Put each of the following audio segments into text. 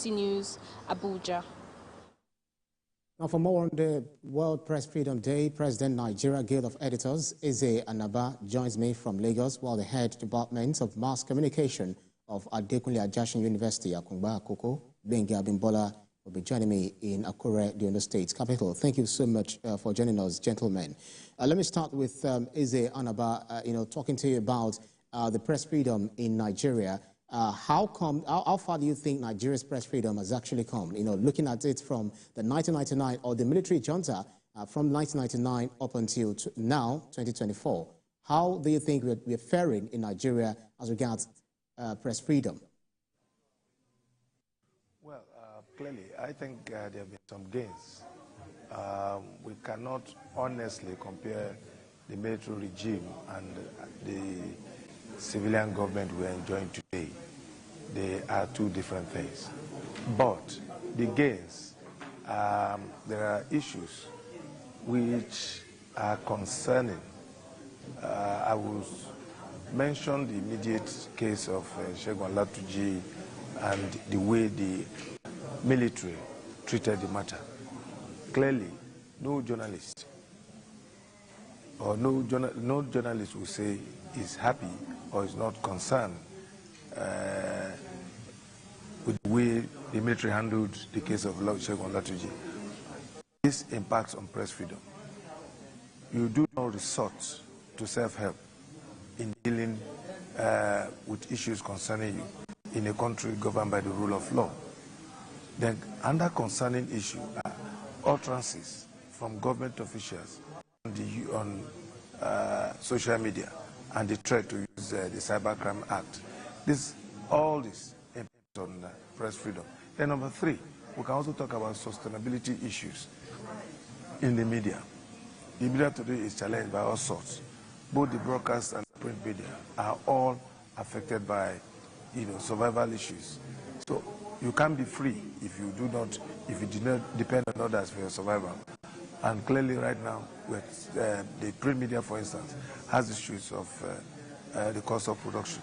News, Abuja. Now, for more on the World Press Freedom Day, President Nigeria Guild of Editors, Eze Anaba, joins me from Lagos, while the head department of mass communication of Adekunle Ajasin University, Akungba Akoko, Bengi Abimbola, will be joining me in Akure, the Ondo State capital. Thank you so much for joining us, gentlemen. Let me start with Eze Anaba, talking to you about the press freedom in Nigeria. How far do you think Nigeria's press freedom has actually come? Looking at it from the 1999 or the military junta from 1999 up until now, 2024. How do you think we're faring in Nigeria as regards press freedom? Well, clearly, I think there have been some gains. We cannot honestly compare the military regime and the civilian government we are enjoying today. They are two different things. But the gains, there are issues which are concerning. I will mention the immediate case of Segun Latuji and the way the military treated the matter. Clearly, no journalist or no journalist will say is happy or is not concerned with the way the military handled the case of Segun Latuji. This impacts on press freedom. You do not resort to self-help in dealing with issues concerning you in a country governed by the rule of law. Then, under concerning issue are utterances from government officials on social media and the threat to use the Cybercrime Act. All this impacts on press freedom. Then number three, we can also talk about sustainability issues in the media. The media today is challenged by all sorts. Both the broadcast and the print media are all affected by, survival issues. So you can't be free if you do not depend on others for your survival. And clearly right now, with the print media, for instance, has issues of the cost of production.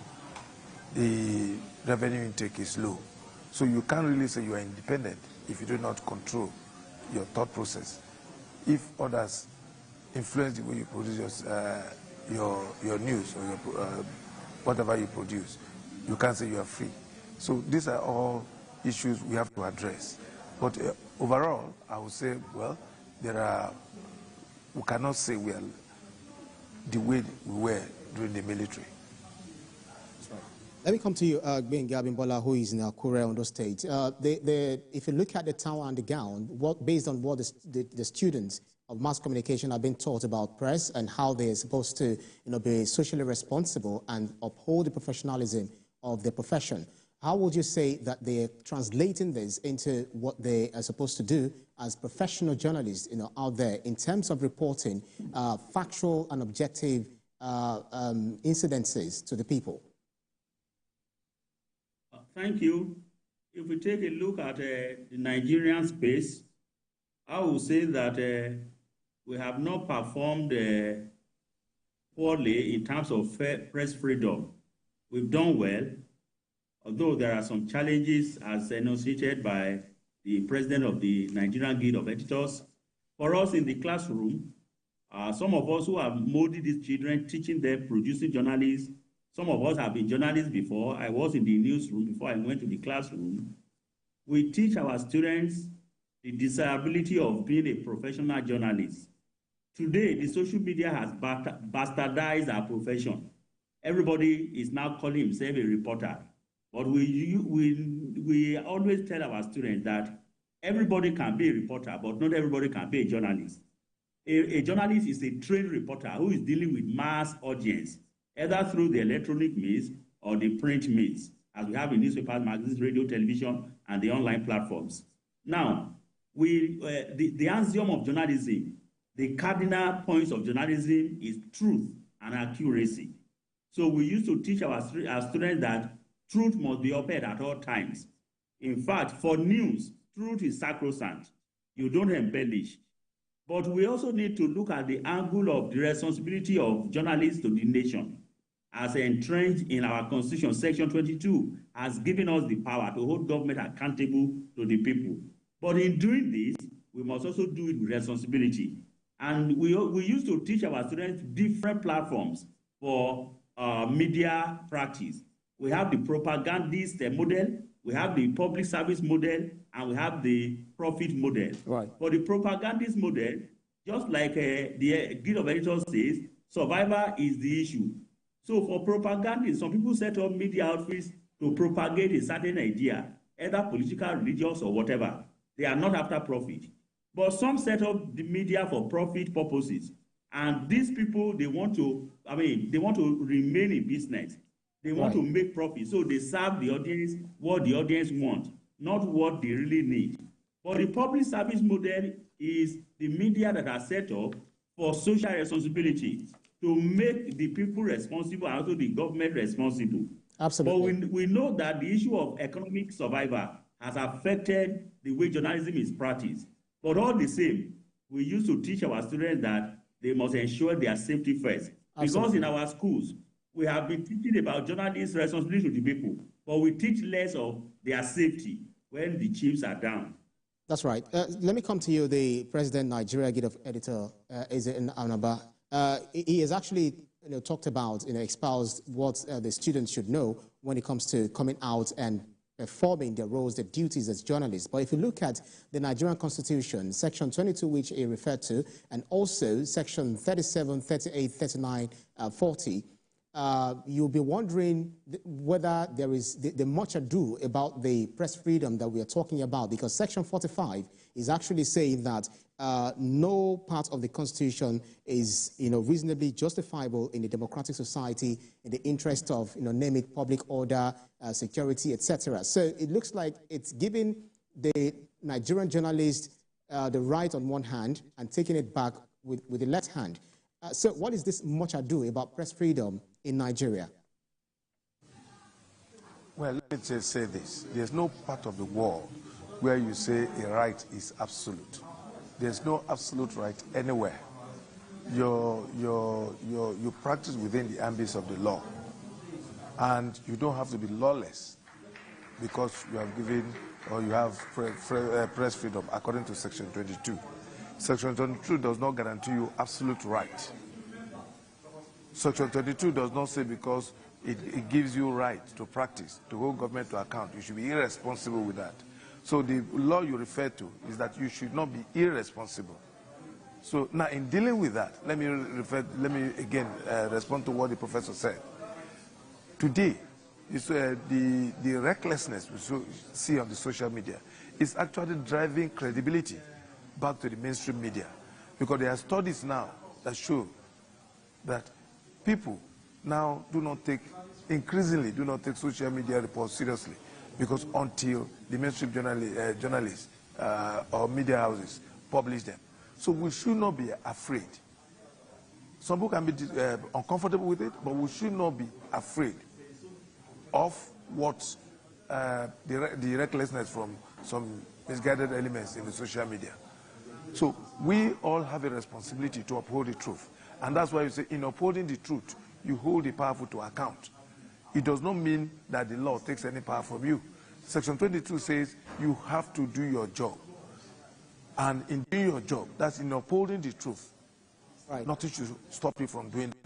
The revenue intake is low. So you can't really say you are independent if you do not control your thought process. If others influence the way you produce your news or whatever you produce, you can't say you are free. So these are all issues we have to address. But overall, I would say, well, we cannot say we are the way we were during the military. Let me come to you, Bengi Abimbola, who is in Akure, Ondo State. If you look at the town and the gown, based on what the students of mass communication have been taught about press and how they're supposed to be socially responsible and uphold the professionalism of their profession, how would you say that they're translating this into what they are supposed to do as professional journalists out there in terms of reporting factual and objective incidences to the people? Thank you. If we take a look at the Nigerian space, I would say that we have not performed poorly in terms of press freedom. We've done well, although there are some challenges as enunciated by the president of the Nigerian Guild of Editors. For us in the classroom, some of us who have molded these children, teaching them, producing journalists, some of us have been journalists before. I was in the newsroom before I went to the classroom. We teach our students the desirability of being a professional journalist. Today, the social media has bastardized our profession. Everybody is now calling himself a reporter. But we always tell our students that everybody can be a reporter, but not everybody can be a journalist. A journalist is a trained reporter who is dealing with mass audience, either through the electronic means or the print means, as we have in newspapers, magazines, radio, television, and the online platforms. Now, the axiom of journalism, the cardinal points of journalism is truth and accuracy. So we used to teach our students that truth must be upheld at all times. In fact, for news, truth is sacrosanct. You don't embellish. But we also need to look at the angle of the responsibility of journalists to the nation. as entrenched in our Constitution, Section 22, has given us the power to hold government accountable to the people. But in doing this, we must also do it with responsibility. And we used to teach our students different platforms for media practice. We have the propagandist model, we have the public service model, and we have the profit model. Right. For the propagandist model, just like the Guild of Editors says, survival is the issue. So for propagandists, some people set up media outfits to propagate a certain idea, either political, religious, or whatever. They are not after profit. But some set up the media for profit purposes. And these people, they want to remain in business. They want to make profit. So they serve the audience what the audience wants, not what they really need. But the public service model is the media that are set up for social responsibility, to make the people responsible and also the government responsible. Absolutely. But we know that the issue of economic survival has affected the way journalism is practiced. But all the same, we used to teach our students that they must ensure their safety first. Absolutely. Because in our schools, we have been teaching about journalists' responsibility to the people, but we teach less of their safety when the chiefs are down. That's right. Let me come to you, the President Nigeria Guild of Editors, Eze Anaba. He has actually talked about, espoused what the students should know when it comes to coming out and performing their roles, their duties as journalists. But if you look at the Nigerian Constitution, Section 22, which he referred to, and also Section 37, 38, 39, 40, you'll be wondering whether there is the much ado about the press freedom that we are talking about, because Section 45 is actually saying that no part of the Constitution is reasonably justifiable in a democratic society in the interest of name it, public order, security, etc. So it looks like it's giving the Nigerian journalist the right on one hand and taking it back with the left hand. So what is this much ado about press freedom in Nigeria? Well, let me just say this. There's no part of the world where you say a right is absolute. There's no absolute right anywhere. You practice within the ambit of the law. And you don't have to be lawless because you have given or you have press freedom according to Section 22. Section 22 does not guarantee you absolute right. Section 22 does not say because it gives you right to practice, to hold government to account. You should be irresponsible with that. So the law you refer to is that you should not be irresponsible. So now in dealing with that, let me again respond to what the professor said. Today, the recklessness we see on the social media is actually driving credibility back to the mainstream media, because there are studies now that show that people now increasingly do not take social media reports seriously, because until the mainstream journalists or media houses publish them. So we should not be afraid. Some people can be uncomfortable with it, but we should not be afraid of what the recklessness from some misguided elements in the social media. So we all have a responsibility to uphold the truth. And that's why you say in upholding the truth, you hold the powerful to account. It does not mean that the law takes any power from you. Section 22 says you have to do your job. And in doing your job, that's in upholding the truth. Right. Nothing should stop you from doing it.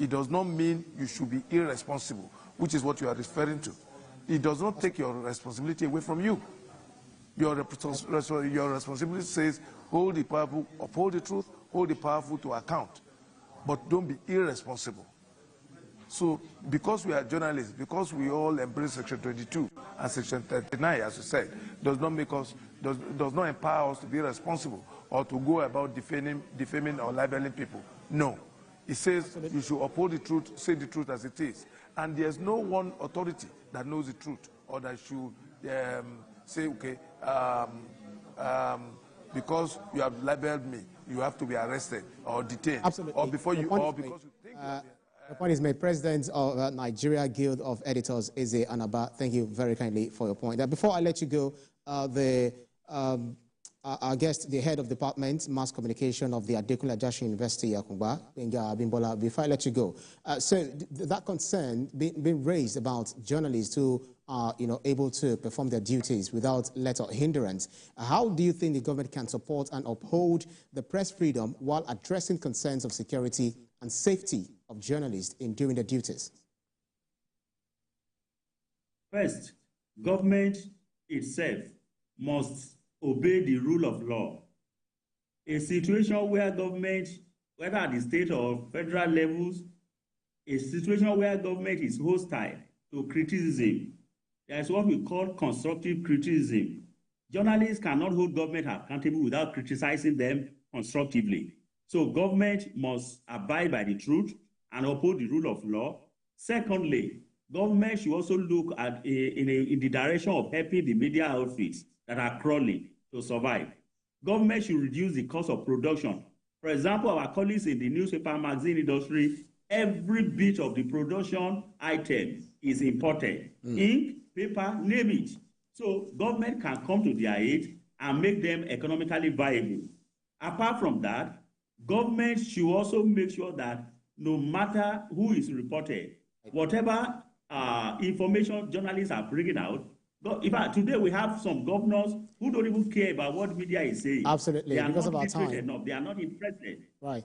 It does not mean you should be irresponsible, which is what you are referring to. It does not take your responsibility away from you. Your responsibility says hold the powerful, uphold the truth, hold the powerful to account. But don't be irresponsible. So because we are journalists, because we all embrace Section 22 and Section 39, as you said, does not empower us to be responsible or to go about defaming or libeling people. No. It says you should uphold the truth, say the truth as it is. And there's no one authority that knows the truth or that should say, okay, because you have libeled me, you have to be arrested or detained. Absolutely. Or before you, or because you think the point is made. President of Nigeria Guild of Editors, Eze Anaba, thank you very kindly for your point. Before I let you go, our guest, the head of Department, Mass Communication of the Adekunle Ajasin University, Akungba, Benga Abimbola, before I let you go. That concern being raised about journalists who are able to perform their duties without let or hindrance. How do you think the government can support and uphold the press freedom while addressing concerns of security and safety of journalists in doing their duties? First, government itself must obey the rule of law. A situation where government, whether at the state or federal levels, a situation where government is hostile to criticism, there is what we call constructive criticism. Journalists cannot hold government accountable without criticizing them constructively. So government must abide by the truth and uphold the rule of law. Secondly, government should also look at in the direction of helping the media outfits that are crawling to survive. Government should reduce the cost of production. For example, our colleagues in the newspaper magazine industry, every bit of the production item is imported. Ink, paper, name it. So government can come to their aid and make them economically viable. Apart from that, government should also make sure that no matter who is reported, whatever information journalists are bringing out, in fact, today we have some governors who don't even care about what media is saying. Absolutely, they are because not of our literate time. enough. They are not interested. Right.